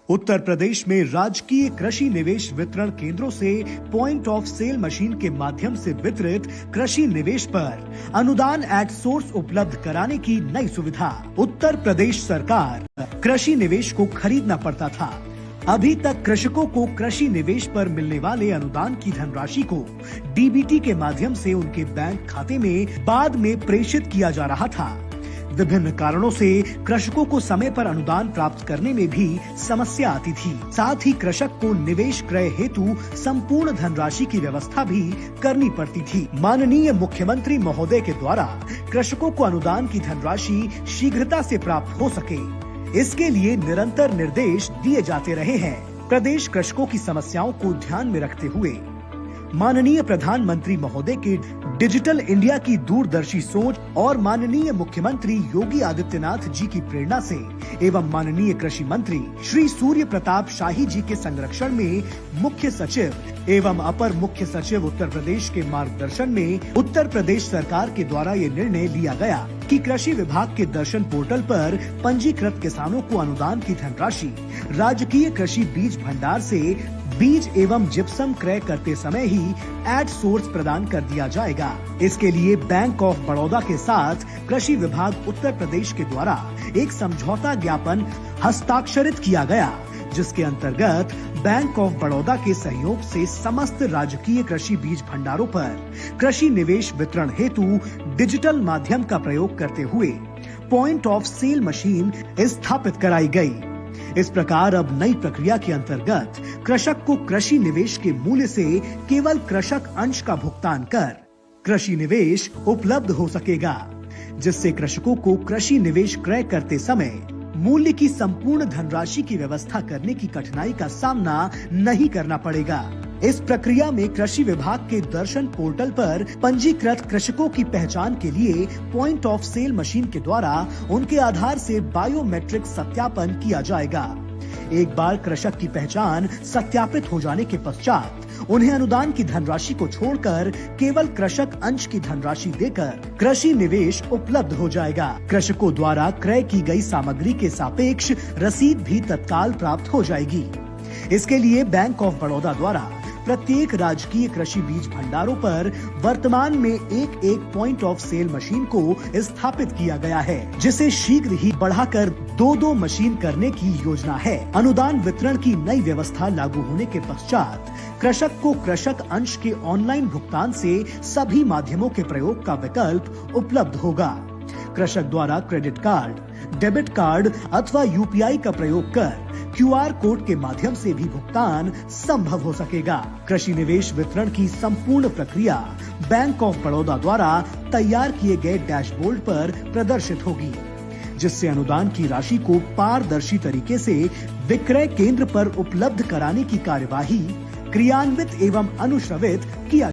उत्तर प्रदेश में राजकीय कृषि निवेश वितरण केंद्रों से पॉइंट ऑफ सेल मशीन के माध्यम से वितरित कृषि निवेश पर अनुदान एट सोर्स उपलब्ध कराने की नई सुविधा। उत्तर प्रदेश सरकार कृषि निवेश को खरीदना पड़ता था। अभी तक कृषकों को कृषि निवेश पर मिलने वाले अनुदान की धनराशि को डीबीटी के माध्यम से उनके बैंक खाते में बाद में प्रेषित किया जा रहा था। विभिन्न कारणों से कृषकों को समय पर अनुदान प्राप्त करने में भी समस्या आती थी। साथ ही कृषक को निवेश क्रय हेतु संपूर्ण धनराशि की व्यवस्था भी करनी पड़ती थी। माननीय मुख्यमंत्री महोदय के द्वारा कृषकों को अनुदान की धनराशि शीघ्रता से प्राप्त हो सके, इसके लिए निरंतर निर्देश दिए जाते रहे हैं। प्रदेश कृषकों की समस्याओं को ध्यान में रखते हुए माननीय प्रधानमंत्री महोदय के डिजिटल इंडिया की दूरदर्शी सोच और माननीय मुख्यमंत्री योगी आदित्यनाथ जी की प्रेरणा से एवं माननीय कृषि मंत्री श्री सूर्य प्रताप शाही जी के संरक्षण में मुख्य सचिव एवं अपर मुख्य सचिव उत्तर प्रदेश के मार्गदर्शन में उत्तर प्रदेश सरकार के द्वारा ये निर्णय लिया गया कि कृषि विभाग के दर्शन पोर्टल पर पंजीकृत किसानों को अनुदान की धनराशि राजकीय कृषि बीज भंडार से बीज एवं जिप्सम क्रय करते समय ही एट सोर्स प्रदान कर दिया जाएगा। इसके लिए बैंक ऑफ बड़ौदा के साथ कृषि विभाग उत्तर प्रदेश के द्वारा एक समझौता ज्ञापन हस्ताक्षरित किया गया, जिसके अंतर्गत बैंक ऑफ बड़ौदा के सहयोग से समस्त राजकीय कृषि बीज भंडारों पर कृषि निवेश वितरण हेतु डिजिटल माध्यम का प्रयोग करते हुए पॉइंट ऑफ सेल मशीन स्थापित कराई गई। इस प्रकार अब नई प्रक्रिया के अंतर्गत कृषक को कृषि निवेश के मूल्य से केवल कृषक अंश का भुगतान कर कृषि निवेश उपलब्ध हो सकेगा, जिससे कृषकों को कृषि निवेश क्रय करते समय मूल्य की संपूर्ण धनराशि की व्यवस्था करने की कठिनाई का सामना नहीं करना पड़ेगा। इस प्रक्रिया में कृषि विभाग के दर्शन पोर्टल पर पंजीकृत कृषकों की पहचान के लिए पॉइंट ऑफ सेल मशीन के द्वारा उनके आधार से बायोमेट्रिक सत्यापन किया जाएगा। एक बार कृषक की पहचान सत्यापित हो जाने के पश्चात उन्हें अनुदान की धनराशि को छोड़कर केवल कृषक अंश की धनराशि देकर कृषि निवेश उपलब्ध हो जाएगा। कृषकों द्वारा क्रय की गई सामग्री के सापेक्ष रसीद भी तत्काल प्राप्त हो जाएगी। इसके लिए बैंक ऑफ बड़ौदा द्वारा प्रत्येक राजकीय कृषि बीज भंडारों पर वर्तमान में एक पॉइंट ऑफ सेल मशीन को स्थापित किया गया है, जिसे शीघ्र ही बढ़ाकर 2 मशीन करने की योजना है। अनुदान वितरण की नई व्यवस्था लागू होने के पश्चात कृषक को कृषक अंश के ऑनलाइन भुगतान से सभी माध्यमों के प्रयोग का विकल्प उपलब्ध होगा। कृषक द्वारा क्रेडिट कार्ड, डेबिट कार्ड अथवा यूपीआई का प्रयोग कर क्यूआर कोड के माध्यम से भी भुगतान संभव हो सकेगा। कृषि निवेश वितरण की संपूर्ण प्रक्रिया बैंक ऑफ बड़ौदा द्वारा तैयार किए गए डैशबोर्ड पर प्रदर्शित होगी, जिससे अनुदान की राशि को पारदर्शी तरीके से विक्रय केंद्र पर उपलब्ध कराने की कार्यवाही क्रियान्वित एवं अनुश्रवित किया